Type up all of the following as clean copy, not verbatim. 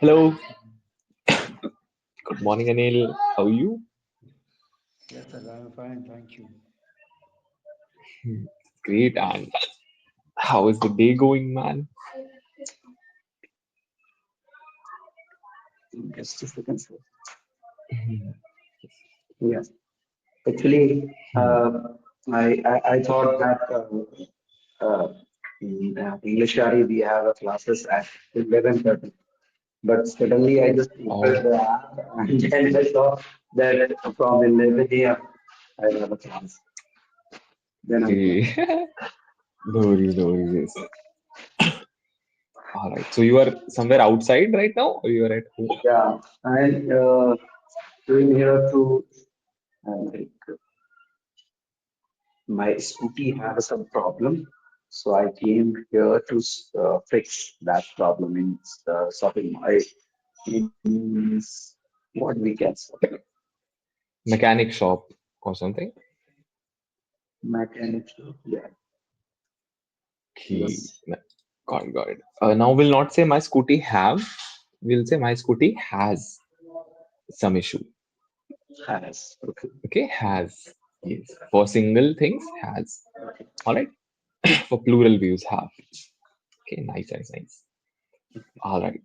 Hello, good morning, Anil. How are you? Yes, sir, I'm fine, thank you. Great, and how is the day going, man? Just a second, sir. Yes, actually, I thought that in EnglishYaari we have a classes at 11:30, but suddenly I just Oh, opened the app and then I saw that from 11 a.m. I have a class. Then I okay. joined. No worries, no worries. Yes. All right. So you are somewhere outside right now, or you are at home? Yeah, and came here to like my scooty had some problem, so I came here to fix that problem in the shopping mall. Means what we can say, Mechanic shop or something? mechanic. Yeah, Okay. yes, Got it, got it. Now we'll not say my scooty have. We'll say my scooty has some issue. has. Okay, Okay, has. Yes. For single things, has. okay. All right. For plural views, have. Okay, nice, nice, nice. All right.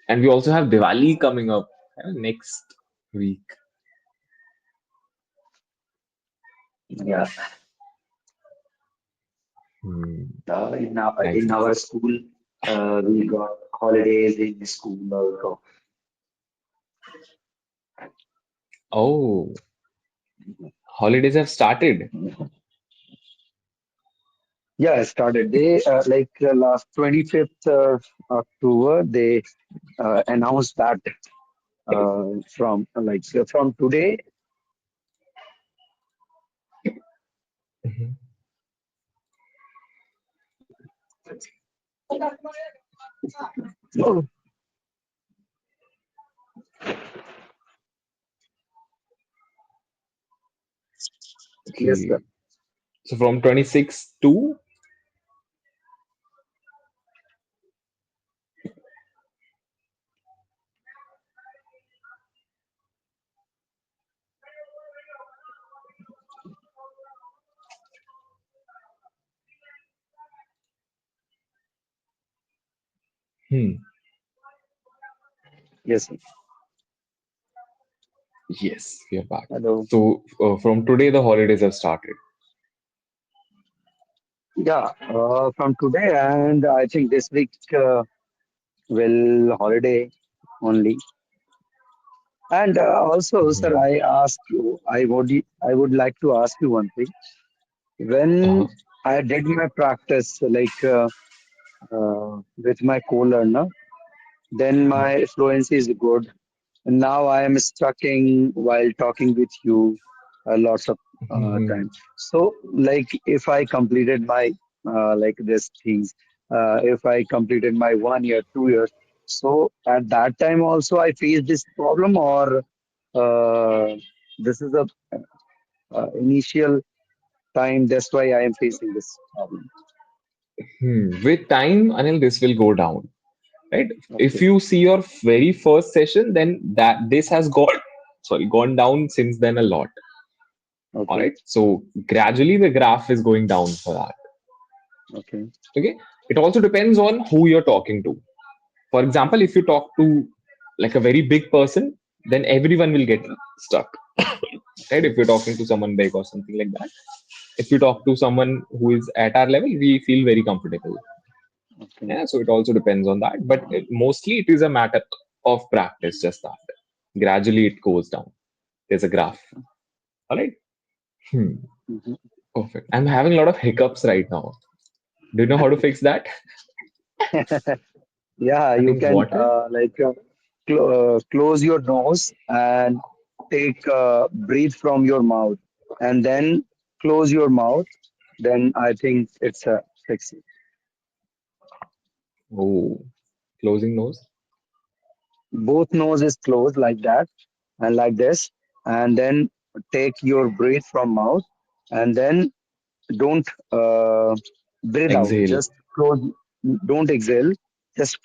And we also have Diwali coming up next week. Yeah, Hmm, in nice, nice. our school, we got holidays in school also. Oh, holidays have started. Yeah, I started. They last 25th October, they announced that from today. Mhm. Oh, yes, Okay. sir. So from 26 to, hmm, Yes, sir. yes, we are back. Hello. So from today, the holidays have started. Yeah, from today, and I think this week will holiday only. And also, sir, Mhm. I would like to ask you one thing. When Uh-huh. I did my practice, with my co-learner, then Uh-huh. my fluency is good. And now I am stucking while talking with you lots of Mhm. time. So, like, if I completed my this things, if I completed my 1 year, 2 years, so at that time also I faced this problem, or uh, this is a initial time. That's why I am facing this problem. With time, Anil, this will go down, right? If Okay, you see your very first session, then that this has gone down since then a lot. All okay, right. So gradually the graph is going down for that. okay, Okay. It also depends on who you're talking to. For example, if you talk to like a very big person, then everyone will get stuck. Right? If you're talking to someone big or something like that. If you talk to someone who is at our level, we feel very comfortable. okay. Yeah. So it also depends on that. But mostly it is a matter of practice, just that. Gradually it goes down. There's a graph. All right. Hmm. Mhm. Perfect. I'm having a lot of hiccups right now. Do you know how to fix that? Yeah, you Cutting can water? close your nose and take breathe from your mouth, and then close your mouth. Then I think it's a fix. Oh, closing nose. Both nose is closed like that and like this, and then take your breath from mouth, and then don't breathe out. Exhale. Just close. Don't exhale. Just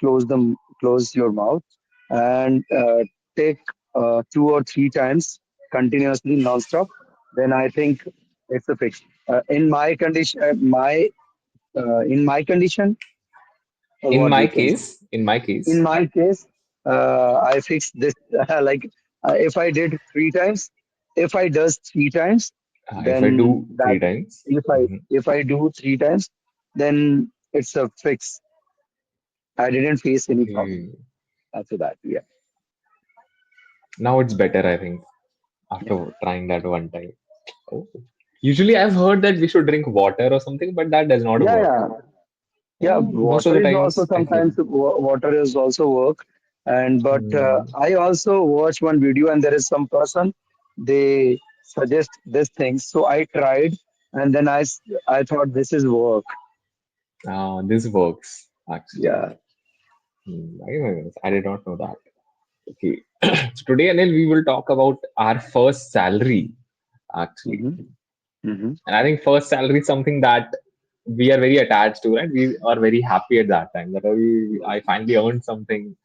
close your mouth, and take 2 or 3 times continuously, non-stop. Then I think it's a fix. In my condition, In what my we can say. case, in my In case, my case, I fixed this like if I did 3 times, if I does 3 times, if I then do that three times, if I mhm, if I do 3 times, then it's a fix. I didn't face any problem okay. after that. Yeah, Now it's better, I think, yeah, after trying that one time. Oh. Usually, I've heard that we should drink water or something, but that does not yeah, work. yeah. Yeah, Most of water the is also times, I feel. sometimes water is also work, and but Hmm. I also watch one video and there is some person they suggest this thing, so I tried and then I thought this is work. This works actually. Yeah. Very nice. I did not know that. Okay. So today, Anil, we will talk about our first salary actually. Mm-hmm. Mm-hmm. And I think first salary is something that we are very attached to, right? We are very happy at that time that I finally earned something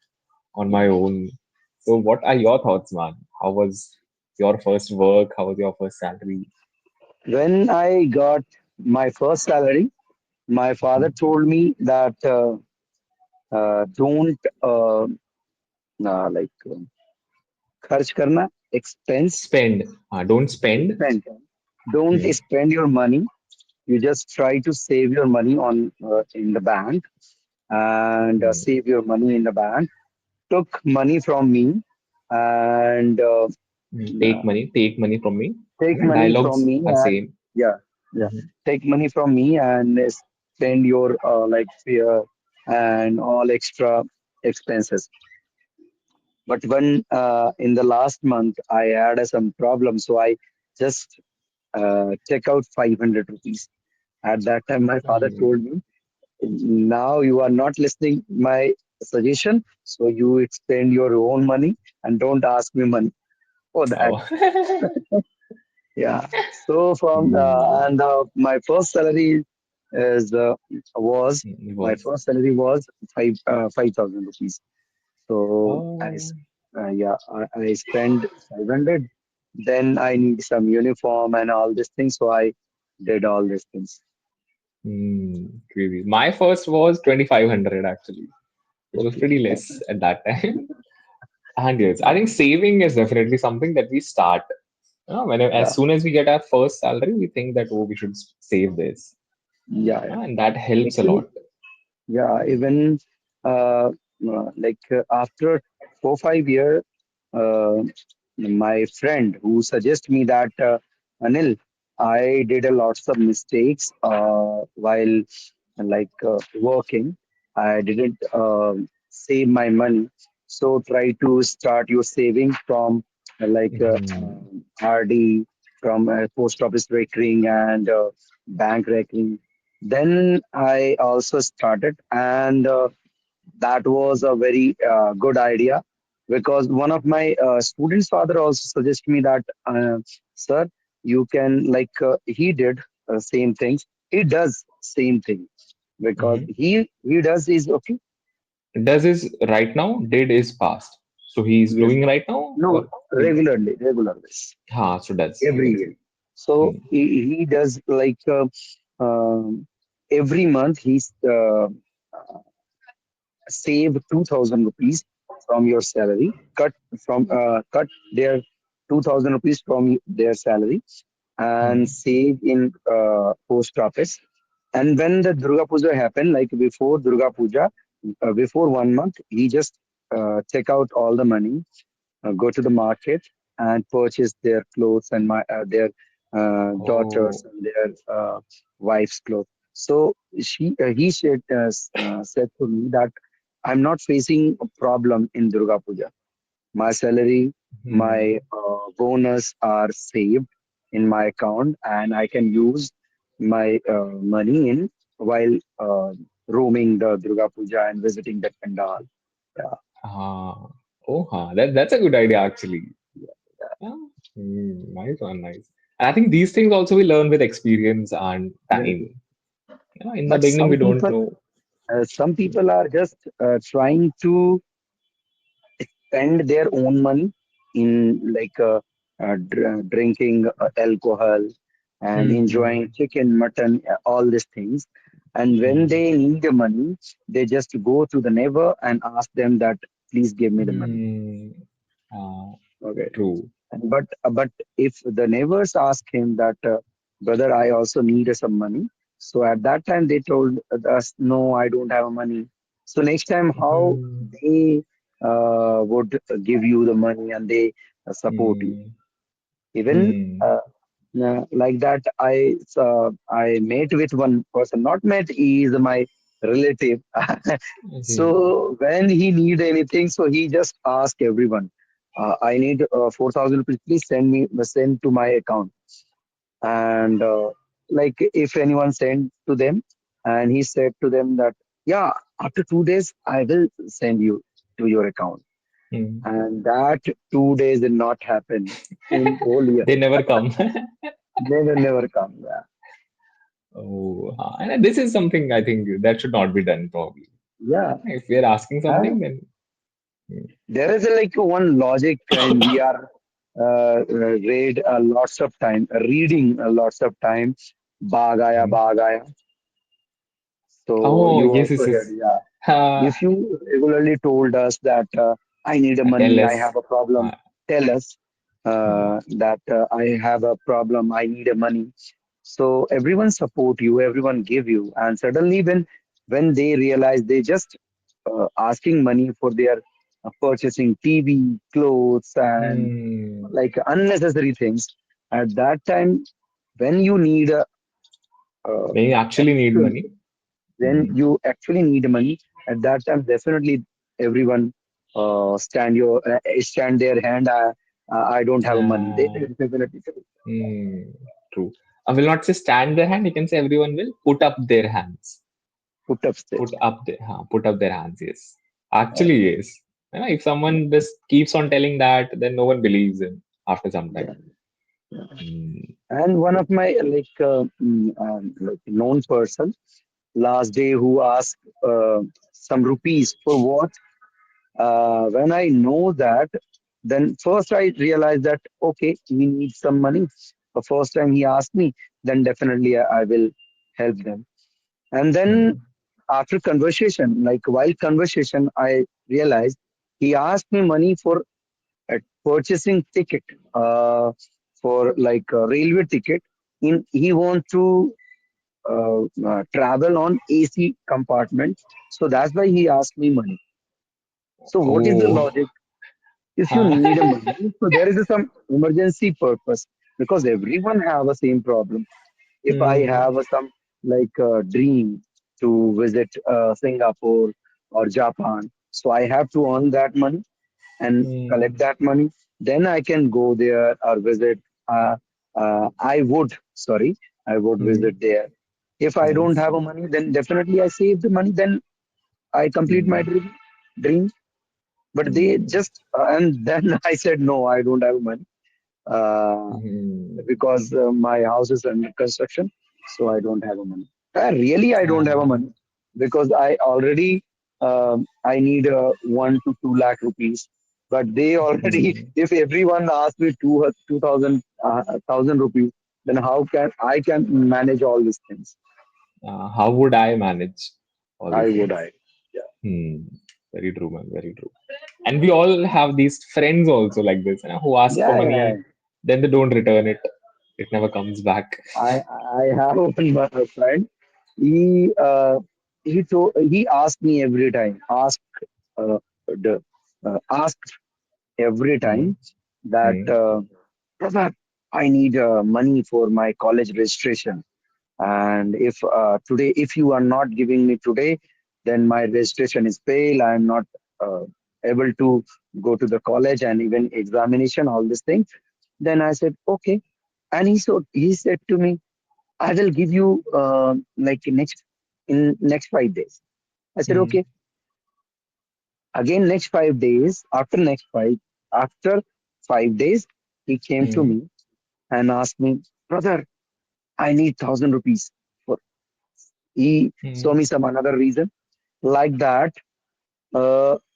on my own. So, what are your thoughts, man? How was your first work? How was your first salary? When I got my first salary, my father Mhm. told me that don't like खर्च करना expense Spend. Don't spend. spend don't Hmm. spend your money. You just try to save your money on in the bank and Hmm. save your money in the bank. Took money from me and Take uh, money. Take money from me. take money from Dialogues me are and same. yeah, yeah. Mhm. Take money from me and spend your like fare and all extra expenses. But when in the last month I had some problem, so I just check out 500 rupees. At that time, my father told Hmm. me, now you are not listening my suggestion, so you spend your own money and don't ask me money for that. Oh. Yeah. So from Hmm. and my first salary is was It my was. first salary was 5,000 rupees. So Oh. yeah, I spent 500. Then I need some uniform and all these things, so I did all these things. Crazy. My first was 2,500 actually, which was Okay. pretty less at that time. And yes, I think saving is definitely something that we start. As Yeah. soon as we get our first salary, we think that, oh, we should save this. Yeah. Yeah. And that helps a Actually, lot. yeah, even like after 4 5 years, uh, my friend who suggested me that Anil, I did a lots of mistakes while like working. I didn't save my money, so try to start your saving from Mhm. RD, from post office recurring and bank recurring. Then I also started, and that was a very good idea because one of my students' father also suggested me that, sir, you can he did same things. He does same thing because Mhm. he does is okay. Does is right now, did is past. So he's Yes, doing right now, no, or he, regularly so does. every Okay. year. So Hmm. he does um, every month he's save 2,000 rupees from your salary, cut their 2,000 rupees from their salary and Hmm. save in post office. And when the Durga Puja happened, like before Durga Puja, before 1 month, he just take out all the money, go to the market and purchase their clothes and their daughters Oh. and their wife's clothes. So he said to me that I'm not facing a problem in Durga Puja. My salary, Hmm. my bonus are saved in my account, and I can use my money in while roaming the Durga Puja and visiting the pandal. Yeah, Ah. Oh, that's a good idea actually. Yeah. Nice one, nice. And I think these things also we learn with experience and yeah. time. In the But beginning, we don't know. some people are just trying to. spend their own money in drinking alcohol and enjoying Hmm. chicken, mutton, all these things. And when Hmm. they need the money, they just go to the neighbor and ask them that, please give me the money. Hmm. Uh, Okay. True. But if the neighbors ask him that, brother, I also need some money. So at that time they told us, no, I don't have money. So next time, how Hmm. they would give you the money and they support you? Hmm. Even Hmm. like that, I met with one person. Not met, he is my relative. Hmm. So when he need anything, so he just ask everyone. I need 4,000 rupees. Please send to my account. And like if anyone sent to them, and he said to them that, yeah, after 2 days I will send you to your account. Hmm. And that 2 days did not happen in whole year. They never come. Never come. Yeah. Oh, and this is something I think that should not be done probably. Yeah. If we are asking And something, then there is like one logic in we are read lots of time, reading lots of time. Bagaya, hmm. bagaya. So Oh, you yes, also yes, heard, yes. yeah. Uh, If you regularly told us that I need a Tell money, I us. have a problem, Uh, tell us hmm. that I have a problem, I need a money. So everyone support you, everyone give you, and suddenly when they realize they just asking money for their purchasing TV, clothes, and Hmm. like unnecessary things. At that time, when you need a uh, They actually need actual money. when Hmm. you actually need money, at that time definitely everyone stand their hand. I don't have money. They Uh, will definitely hmm. True. I will not say stand their hand. You can say everyone will put up their hands. put up still. Put up their hands. Yes. Actually, yes. If someone just keeps on telling that, then no one believes him after some time. Yeah. Hmm. And one of my like known person last day who asked some rupees for what. When I know that, then first I realized that okay, he needs some money. The first time he asked me, then definitely I will help them. And then Hmm. after conversation, like while conversation, I realized he asked me money for purchasing ticket, uh, for like a railway ticket. He want to travel on AC compartment, so that's why he asked me money. So what is the Oh. logic? If you need a money, so there is some emergency purpose, because everyone have a same problem. If I Hmm. have some like dream to visit Singapore or Japan, so I have to earn that money and collect Hmm. that money. Then I can go there or visit. I would Hmm. visit there. If I don't Nice. have a money, then definitely I save the money. Then I complete my Hmm. dream. But they Hmm. just and then I said no, I don't have money Hmm. because my house is under construction, so I don't have a money. Really, I don't have a Ah. money because I already I need 1 to 2 lakh rupees. But they already, Hmm. if everyone asks me 2,000 rupees, then how can manage all these things? How would I manage all I these would things? I yeah Hmm. Very true, man. Very true. And we all have these friends also like this, who ask for yeah yeah. money, then they don't return it. It never comes back. I have one friend. He he asked me every time. The asked every Hmm. time that Hmm. brother, I need money for my college registration. And if today, if you are not giving me today, then my registration is fail. I am not uh, able to go to the college and even examination, all these things. Then I said okay, and he said to me, I will give you like next 5 days. I said Hmm. okay. Again next 5 days. After 5 days, he came to Hmm. me and asked me, brother, I need 1,000 rupees. For he saw Hmm. me some another reason like that.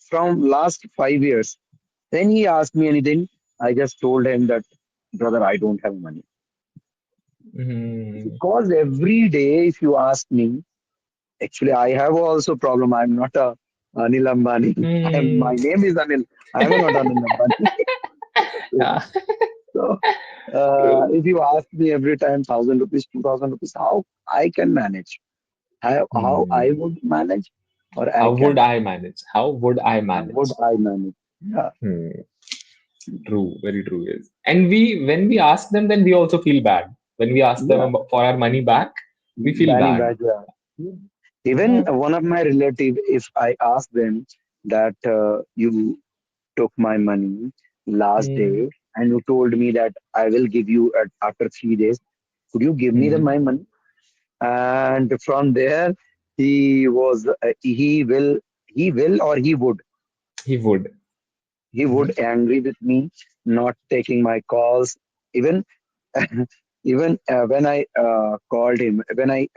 From last 5 years. When he asked me anything, I just told him that, brother, I don't have money. Mm, Because every day, if you ask me, actually, I have also problem. I'm not a Anil Ambani. My mm, name is Anil. I'm not Anil Ambani. yeah, So, true. if you ask me every time 1,000 rupees, 2,000 rupees, how I can manage? How I Hmm. would manage, or I How would can? I manage? How would I How would manage? I manage? Yeah, Hmm. True, very true. Yes. And when we ask them, then we also feel bad. When we ask them yeah. for our money back, we feel Banning bad. badge. Yeah. Even Yeah. one of my relative, if I ask them that you took my money last Hmm. day and you told me that I will give you after 3 days, could you give me Hmm. my money? And from there, he will or He would. he Hmm. would angry with me, not taking my calls. Even even when I called him, when I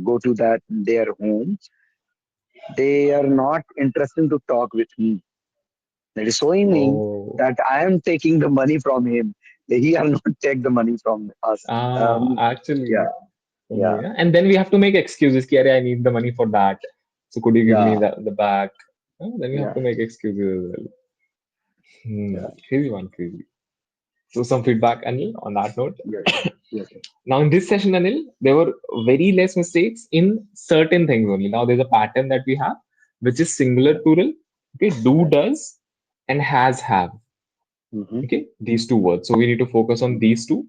go to that their home, they are not interested to talk with me. That is showing me Oh. that I am taking the money from him. He are not take the money from us. Actually. Yeah, Oh, yeah, yeah. And then we have to make excuses. Ki, "Arey, I need the money for that. So could you give me yeah, the back?" Then we have yeah, to make excuses as well. yeah. Crazy one, crazy. So some feedback, Anil, on that note. Yes, yes, yes. Now in this session, Anil, there were very less mistakes in certain things only. Now there's a pattern that we have, which is singular Yeah, plural. Okay, do, yeah. does, and has, have. Mm-hmm, Okay, these two words. So we need to focus on these two.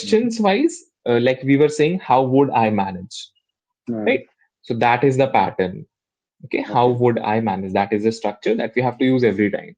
mm-hmm. Questions wise, like we were saying, how would I manage? Yeah, Right. So that is the pattern. Okay, how okay, would I manage? That is the structure that we have to use every time.